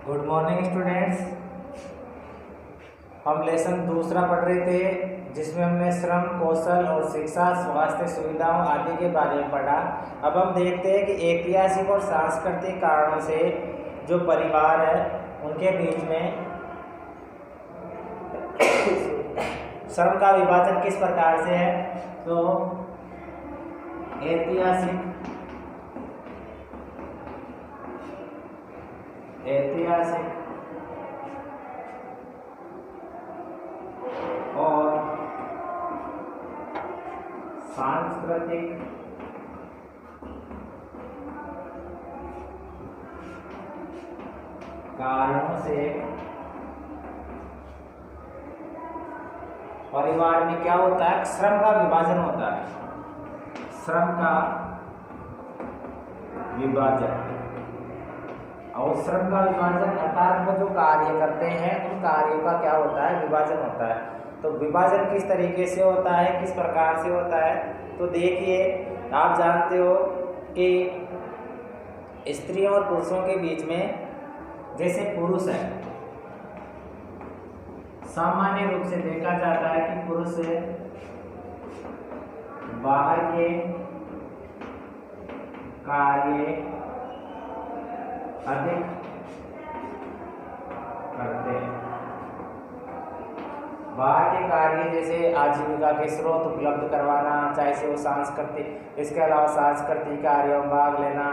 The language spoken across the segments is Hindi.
Good morning students. हम लेसन दूसरा पढ़ रहे थे जिसमें हमने श्रम, कौशल और शिक्षा, स्वास्थ्य सुविधाओं आदि के बारे में पढ़ा। अब हम देखते हैं कि ऐतिहासिक और सांस्कृतिक कारणों से जो परिवार है उनके बीच में श्रम का विभाजन किस प्रकार से है। तो ऐतिहासिक और सांस्कृतिक कारणों से परिवार में क्या होता है, श्रम का विभाजन होता है। श्रम का विभाजन और श्रम का विभाजन अर्थात वो जो कार्य करते हैं उन कार्यों का क्या होता है, विभाजन होता है। तो विभाजन किस तरीके से होता है, किस प्रकार से होता है, तो देखिए आप जानते हो कि स्त्रियों और पुरुषों के बीच में जैसे पुरुष है, सामान्य रूप से देखा जाता है कि पुरुष बाहर के कार्य अधिक करते हैं। बाहर के कार्य जैसे आजीविका के स्रोत उपलब्ध करवाना, चाहे से वो सांस्कृतिक, इसके अलावा सांस्कृतिक कार्यों में भाग लेना,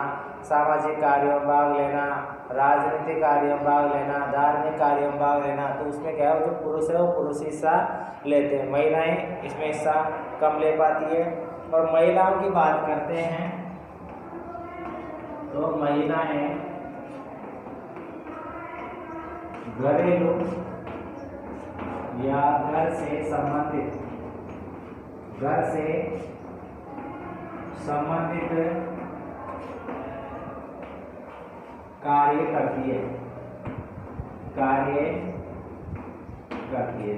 सामाजिक कार्यों में भाग लेना, राजनीतिक कार्यों में भाग लेना, धार्मिक कार्यों में भाग लेना। तो उसमें क्या है, जो पुरुष है वो पुरुष हिस्सा लेते हैं, महिलाएं इसमें हिस्सा कम ले पाती है। और महिलाओं की बात करते हैं तो महिलाएं घरेलू या घर से संबंधित कार्य करती है।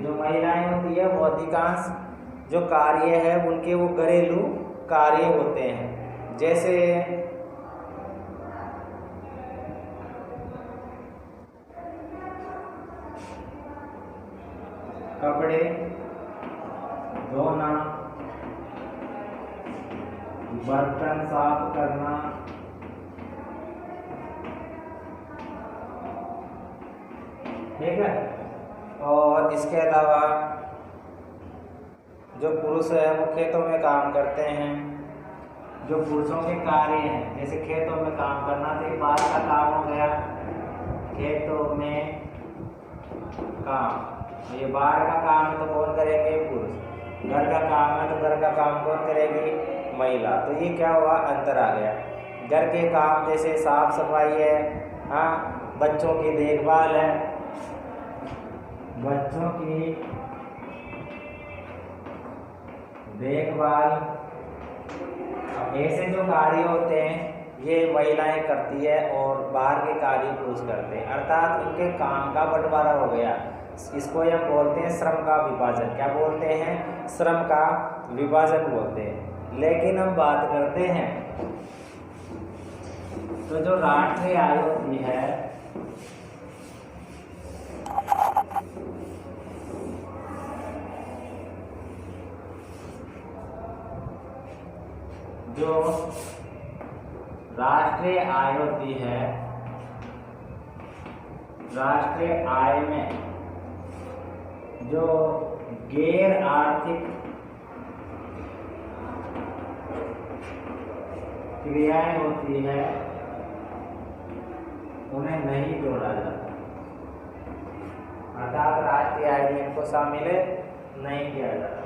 जो महिलाएं होती है वो अधिकांश जो कार्य है उनके वो घरेलू कार्य होते हैं, जैसे कपड़े धोना, बर्तन साफ करना, ठीक है। और इसके अलावा जो पुरुष है वो खेतों में काम करते हैं। जो पुरुषों के कार्य हैं जैसे खेतों में काम करना, तो बाहर का काम हो गया, खेतों में काम। ये बाहर का काम है तो कौन करेंगे, पुरुष। घर का काम है तो घर का काम कौन करेगी, महिला। तो ये क्या हुआ, अंतर आ गया। घर के काम जैसे साफ सफाई है, हाँ, बच्चों की देखभाल है, बच्चों की देखभाल, ऐसे जो कार्य होते हैं ये महिलाएं करती है और बाहर के कार्य पुरुष करते हैं, अर्थात उनके काम का बंटवारा हो गया। इसको हम बोलते हैं श्रम का विभाजन। क्या बोलते हैं, श्रम का विभाजन बोलते हैं। लेकिन हम बात करते हैं तो जो राष्ट्रीय आय होती है, जो राष्ट्रीय आय होती है, राष्ट्रीय आय में जो गैर आर्थिक क्रियाएं होती है उन्हें नहीं जोड़ा जाता, अर्थात राष्ट्रीय आय में इनको शामिल नहीं किया जाता।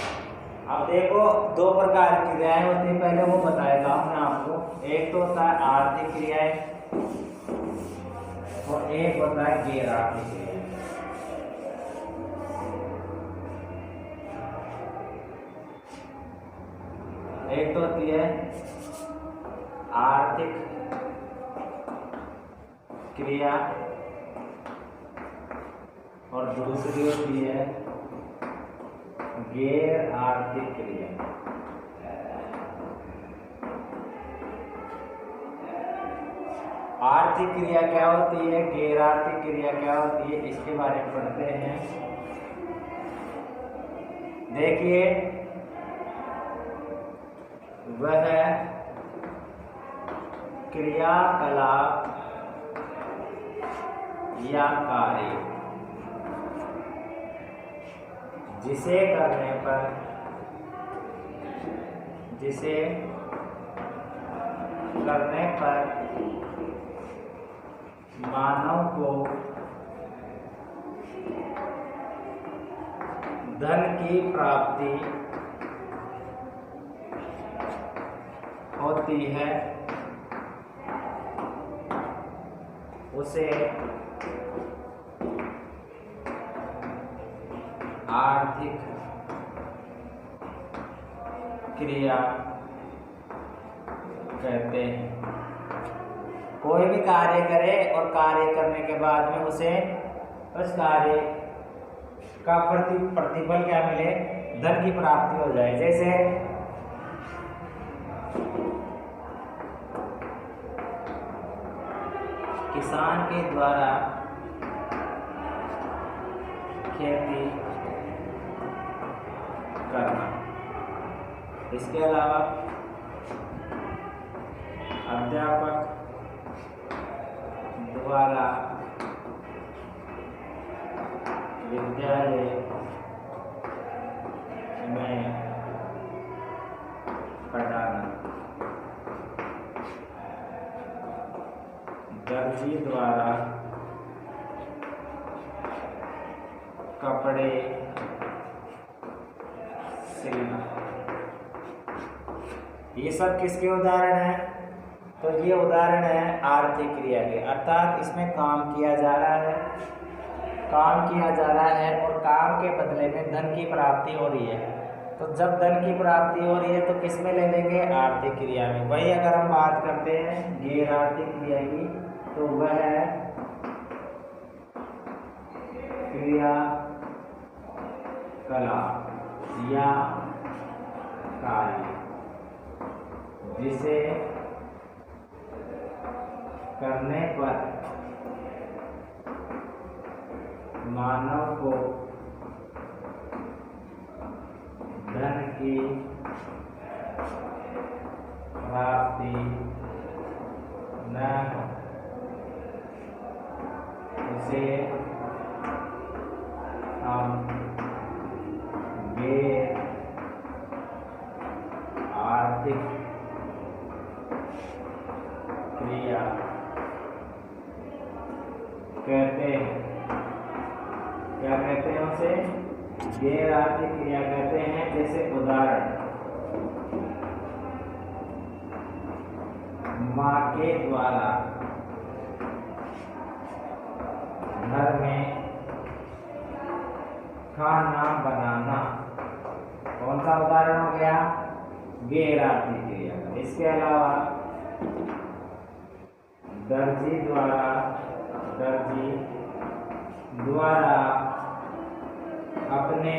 अब देखो दो प्रकार की क्रियाएं होती है, पहले वो बताएगा मैं आपको। एक तो होता है आर्थिक क्रियाएं और एक होता है गैर आर्थिक क्रियाएं। एक तो होती है आर्थिक क्रिया और दूसरी होती है गैर आर्थिक क्रिया। आर्थिक क्रिया क्या होती है, गैर आर्थिक क्रिया क्या होती है, इसके बारे में पढ़ते हैं। देखिए, वह क्रियाकलाप या कार्य जिसे करने पर मानव को धन की प्राप्ति होती है, उसे आर्थिक क्रिया कहते हैं। कोई भी कार्य करे और कार्य करने के बाद में उसे उस कार्य का प्रतिफल क्या मिले, धन की प्राप्ति हो जाए। जैसे किसान के द्वारा खेती करना, इसके अलावा अध्यापक द्वारा विद्यालय में पढ़ाना, दर्जी द्वारा कपड़े सिलना, ये सब किसके उदाहरण हैं? तो ये उदाहरण है आर्थिक क्रिया के, अर्थात इसमें काम किया जा रहा है, और काम के बदले में धन की प्राप्ति हो रही है। तो जब धन की प्राप्ति हो रही है तो किस में ले लेंगे, आर्थिक क्रिया में। वही अगर हम बात करते हैं गैर आर्थिक क्रिया की, तो वह क्रियाकलाप या कार्य जिसे करने पर मानव को धन की प्राप्ति न उसे हम गैर आर्थिक क्रिया कहते हैं। क्या कहते हैं उसे? गैर आर्थिक क्रिया कहते हैं। जैसे उदाहरण, माँ के द्वारा घर में खाना बनाना, कौन सा उदाहरण हो गया? गैर आर्थिक क्रिया। इसके अलावा दर्जी द्वारा अपने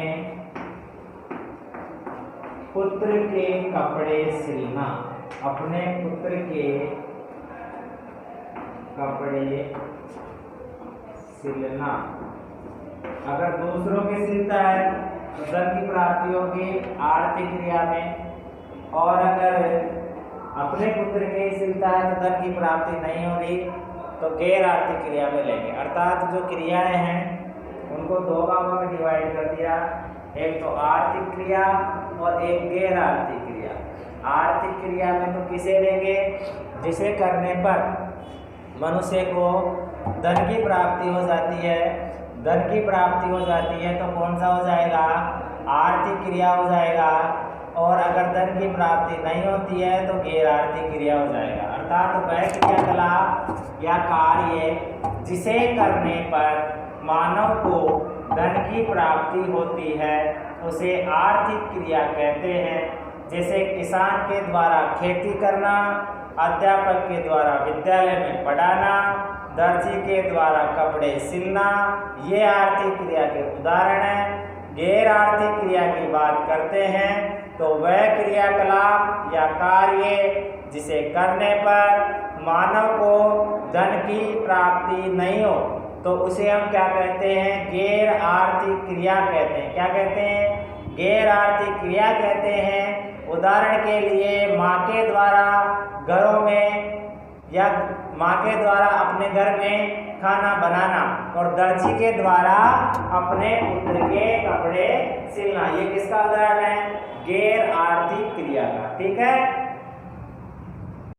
पुत्र के कपड़े सिलना, अपने पुत्र के कपड़े सिलना। अगर दूसरों के सिलता है तो धन की प्राप्ति होगी आर्थिक क्रिया में, और अगर अपने पुत्र के सिलता है तो धन की प्राप्ति नहीं हो रही तो गैर आर्थिक क्रिया में लेंगे। अर्थात जो क्रियाएं हैं उनको दो भागों में डिवाइड कर दिया, एक तो आर्थिक क्रिया और एक गैर आर्थिक क्रिया। आर्थिक क्रिया में तो किसे लेंगे? जिसे करने पर मनुष्य को धन की प्राप्ति हो जाती है। धन की प्राप्ति हो जाती है तो कौन सा हो जाएगा? आर्थिक क्रिया हो जाएगा। और अगर धन की प्राप्ति नहीं होती है तो गैर आर्थिक क्रिया हो जाएगा। अर्थात वह क्रियाकलाप या कार्य जिसे करने पर मानव को धन की प्राप्ति होती है उसे आर्थिक क्रिया कहते हैं। जैसे किसान के द्वारा खेती करना, अध्यापक के द्वारा विद्यालय में पढ़ाना, दर्जी के द्वारा कपड़े सिलना, ये आर्थिक क्रिया के उदाहरण हैं। गैर आर्थिक क्रिया की बात करते हैं तो वह क्रियाकलाप या कार्य जिसे करने पर मानव को धन की प्राप्ति नहीं हो तो उसे हम क्या कहते हैं, गैर आर्थिक क्रिया कहते हैं। क्या कहते हैं, गैर आर्थिक क्रिया कहते हैं। उदाहरण के लिए माँ के द्वारा घरों में या माँ के द्वारा अपने घर में खाना बनाना और दर्जी के द्वारा अपने पुत्र के कपड़े सिलना, ये किसका उदाहरण है, गैर आर्थिक क्रिया का। ठीक है।